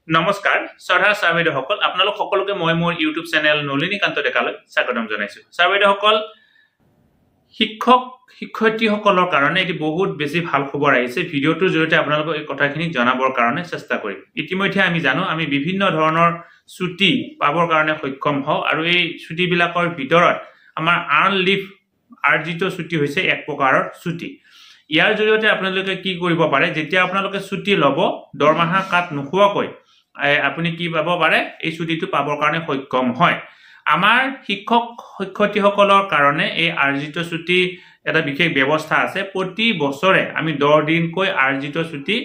নমস্কাৰ শ্ৰদ্ধা ছাৰ বাইদেউসকল আপোনালোক সকলোকে মই মোৰ ইউটিউব চেনেল নলিনীকান্ত ডেকালৈ স্বাগতম জনাইছোঁ ছাৰ বাইদেউসকল শিক্ষক শিক্ষয়িত্ৰীসকলৰ কাৰণে এটি বহুত বেছি ভাল খবৰ আহিছে ভিডিঅ'টোৰ জৰিয়তে আপোনালোকক এই কথাখিনি জনাবৰ কাৰণে চেষ্টা কৰিম ইতিমধ্যে আমি জানো আমি বিভিন্ন ধৰণৰ ছুটি পাবৰ কাৰণে সক্ষম হওঁ আৰু এই ছুটিবিলাকৰ ভিতৰত আমাৰ আৰ্ণ লিভ আৰ্জিত ছুটি হৈছে এক প্ৰকাৰৰ ছুটি ইয়াৰ জৰিয়তে আপোনালোকে কি কৰিব পাৰে যেতিয়া আপোনালোকে ছুটি ল'ব দৰমহা কাট নোখোৱাকৈ আপুনি কি পাব পাৰে এই ছুটিটো পাবৰ কাৰণে সক্ষম হয় আমাৰ শিক্ষক শিক্ষয়িত্ৰীসকলৰ কাৰণে এই আৰ্জিত ছুটি এটা বিশেষ ব্যৱস্থা আছে প্ৰতি বছৰে আমি 10 দিনকৈ আৰ্জিত ছুটি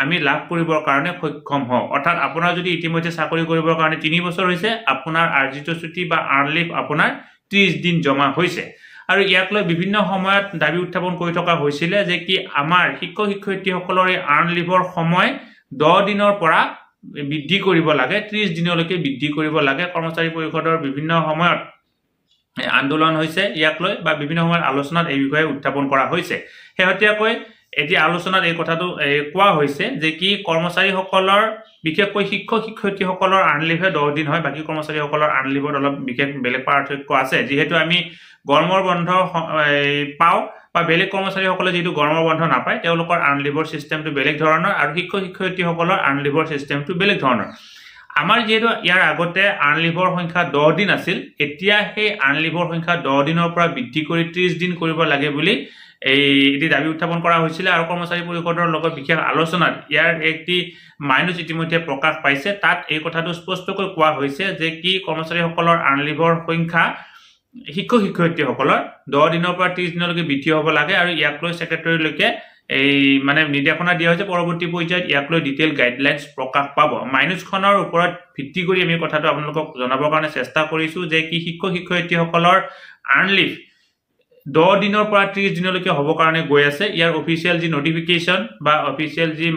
আমি লাভ কৰিবৰ কাৰণে সক্ষম হওঁ অৰ্থাৎ আপোনাৰ যদি ইতিমধ্যে চাকৰি কৰিবৰ কাৰণে 3 বছৰ হৈছে আপোনাৰ আৰ্জিত ছুটি বা আৰ্ণ লিভ আপোনাৰ 30 দিন জমা হৈছে আৰু ইয়াক লৈ বিভিন্ন সময়ত দাবী উত্থাপন কৰি থকা হৈছিল যে কি আমাৰ শিক্ষক শিক্ষয়িত্ৰীসকলৰ এই আৰ্ণ লিভৰ সময় 10 দিনৰ পৰা বৃদ্ধি কৰিব লাগে 30 দিনলৈকে বৃদ্ধি কৰিব লাগে কৰ্মচাৰী পৰিষদৰ বিভিন্ন সময়ত আন্দোলন হৈছে ইয়াক লৈ বা বিভিন্ন সময়ত আলোচনাত এই বিষয়ে উত্থাপন কৰা হৈছে হেহতিয়াকৈ এটি আলোচনাত এই কথাটো কোৱা হৈছে যে কি কৰ্মচাৰীসকলৰ বিশেষকৈ শিক্ষক শিক্ষয়িত্ৰীসকলৰ আৰ্ণ লিভে 10 দিন হয় বাকি কৰ্মচাৰীসকলৰ আৰ্ণ লিভত অলপ বিশেষ বেলেগ পাৰ্থক্য আছে যেহেতু আমি গৰমৰ বন্ধ পাও বা বেলেগ কৰ্মচাৰীসকলে যেটো গৰমৰ বন্ধ নাপায় তেওঁলোকৰ আৰ্ণ লিভৰ সিস্টেমটো বেলেগ ধৰণৰ আৰু শিক্ষক শিক্ষয়িত্ৰীসকলৰ আৰ্ণ লিভৰ সিস্টেমটো বেলেগ ধৰণৰ আমাৰ যেটো ইয়াৰ আগতে আৰ্ণ লিভৰ সংখ্যা 10 দিন আছিল এতিয়া সেই আৰ্ণ লিভৰ সংখ্যা 10 দিনৰ পৰা বৃদ্ধি কৰি 30 দিন কৰিব লাগে বুলি এটি দাবী উত্থাপন কৰা হৈছিল আৰু কৰ্মচাৰী পৰিষদৰ লগত বিশেষ আলোচনাত ইয়াৰ একটি মাইনাস ইতিমধ্যে প্ৰকাশ পাইছে তাত এই কথাটো স্পষ্টকৈ কোৱা হৈছে যে কি কৰ্মচাৰীসকলৰ আৰ্ণ লিভৰ সংখ্যা শিক্ষক শিক্ষয়িত্ৰীসকলৰ 10 দিনৰ পৰা 30 দিনলৈকে বৃদ্ধি হ'ব লাগে আৰু ইয়াক লৈ সেক্ৰেটাৰীলৈকে এই মানে নিৰ্দেশনা দিয়া হৈছে পৰৱৰ্তী পৰ্যায়ত ইয়াক লৈ ডিটেইল গাইডলাইনছ প্ৰকাশ পাব মাইনাসখনৰ ওপৰত ভিত্তি কৰি আমি কথাটো আপোনালোকক জনাবৰ কাৰণে চেষ্টা কৰিছো যে কি শিক্ষক শিক্ষয়িত্ৰীসকলৰ আৰ্ণ লিভ 10 দিনৰ পৰা 30 দিনলৈকে হ'ব কাৰণে গৈ আছে ইয়াৰ অফিচিয়েল যি নোটিফিকেশন বা অফিচিয়েল যি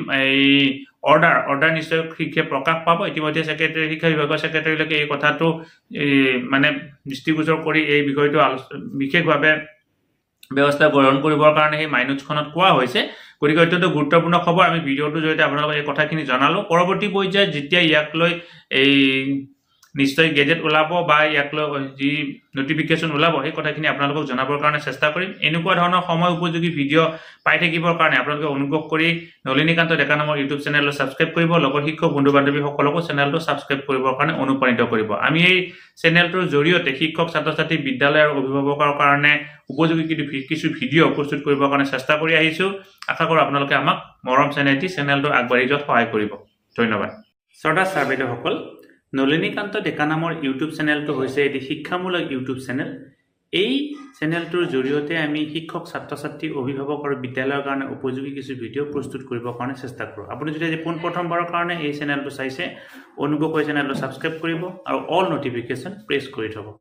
অৰ্ডাৰ নিশ্চয় শিক্ষে প্ৰকাশ পাব ইতিমধ্যে সেক্ৰেটাৰী শিক্ষা বিভাগৰ সেক্ৰেটাৰীলৈকে এই কথাটো মানে দৃষ্টিগোচৰ কৰি এই বিষয়টো বিশেষভাৱে ব্যৱস্থা গ্ৰহণ কৰিবৰ কাৰণে এই মাইনাসখনত কোৱা হৈছে গতিকে অত্যন্ত গুৰুত্বপূৰ্ণ খবৰ আমি ভিডিঅ'টোৰ জৰিয়তে আপোনালোকক এই কথাখিনি জনালো পৰৱৰ্তী পৰ্যায়ত যেতিয়া ইয়াক লৈ এই নিশ্চয় গেজেট ওলাব বা ইয়াক লৈ যি নোটিফিকেশন ওলাব এই কথাখিনি আপোনালোকক জনাবৰ কাৰণে চেষ্টা কৰিম এনেকুৱা ধৰণৰ সময় উপযোগী ভিডিঅ' পাই থাকিবৰ কাৰণে আপোনালোকে অনুগ্ৰহ কৰি নলিনীকান্ত ডেকা নামৰ ইউটিউব চেনেলটো সাবস্ক্ৰাইব কৰিব লগৰ শিক্ষক বন্ধু বান্ধৱীসকলকো চেনেলটো সাবস্ক্ৰাইব কৰিবৰ কাৰণে অনুপ্ৰাণিত কৰিব আমি এই চেনেলটোৰ জৰিয়তে শিক্ষক ছাত্ৰ ছাত্ৰী বিদ্যালয় আৰু অভিভাৱকৰ কাৰণে উপযোগী কিছু ভিডিঅ' প্ৰস্তুত কৰিবৰ কাৰণে চেষ্টা কৰি আহিছো আশা কৰোঁ আপোনালোকে আমাক মৰম চেনেলটো আগবাঢ়ি যোৱাত সহায় কৰিব ধন্যবাদ শ্ৰদ্ধা ছাৰ বাইদেউসকল নলিনীকান্ত ডেকা নামৰ ইউটিউব চেনেলটো হৈছে এটি শিক্ষামূলক ইউটিউব চেনেল এই চেনেলটোৰ জৰিয়তে আমি শিক্ষক ছাত্ৰ ছাত্ৰী অভিভাৱক আৰু বিদ্যালয়ৰ কাৰণে উপযোগী কিছু ভিডিঅ' প্ৰস্তুত কৰিবৰ কাৰণে চেষ্টা কৰোঁ আপুনি যদি পোন প্ৰথমবাৰৰ কাৰণে এই চেনেলটো চাইছে অনুগ্ৰহ কৰি চেনেলটো সাবস্ক্ৰাইব কৰিব আৰু অল নোটিফিকেশন প্ৰেছ কৰি থব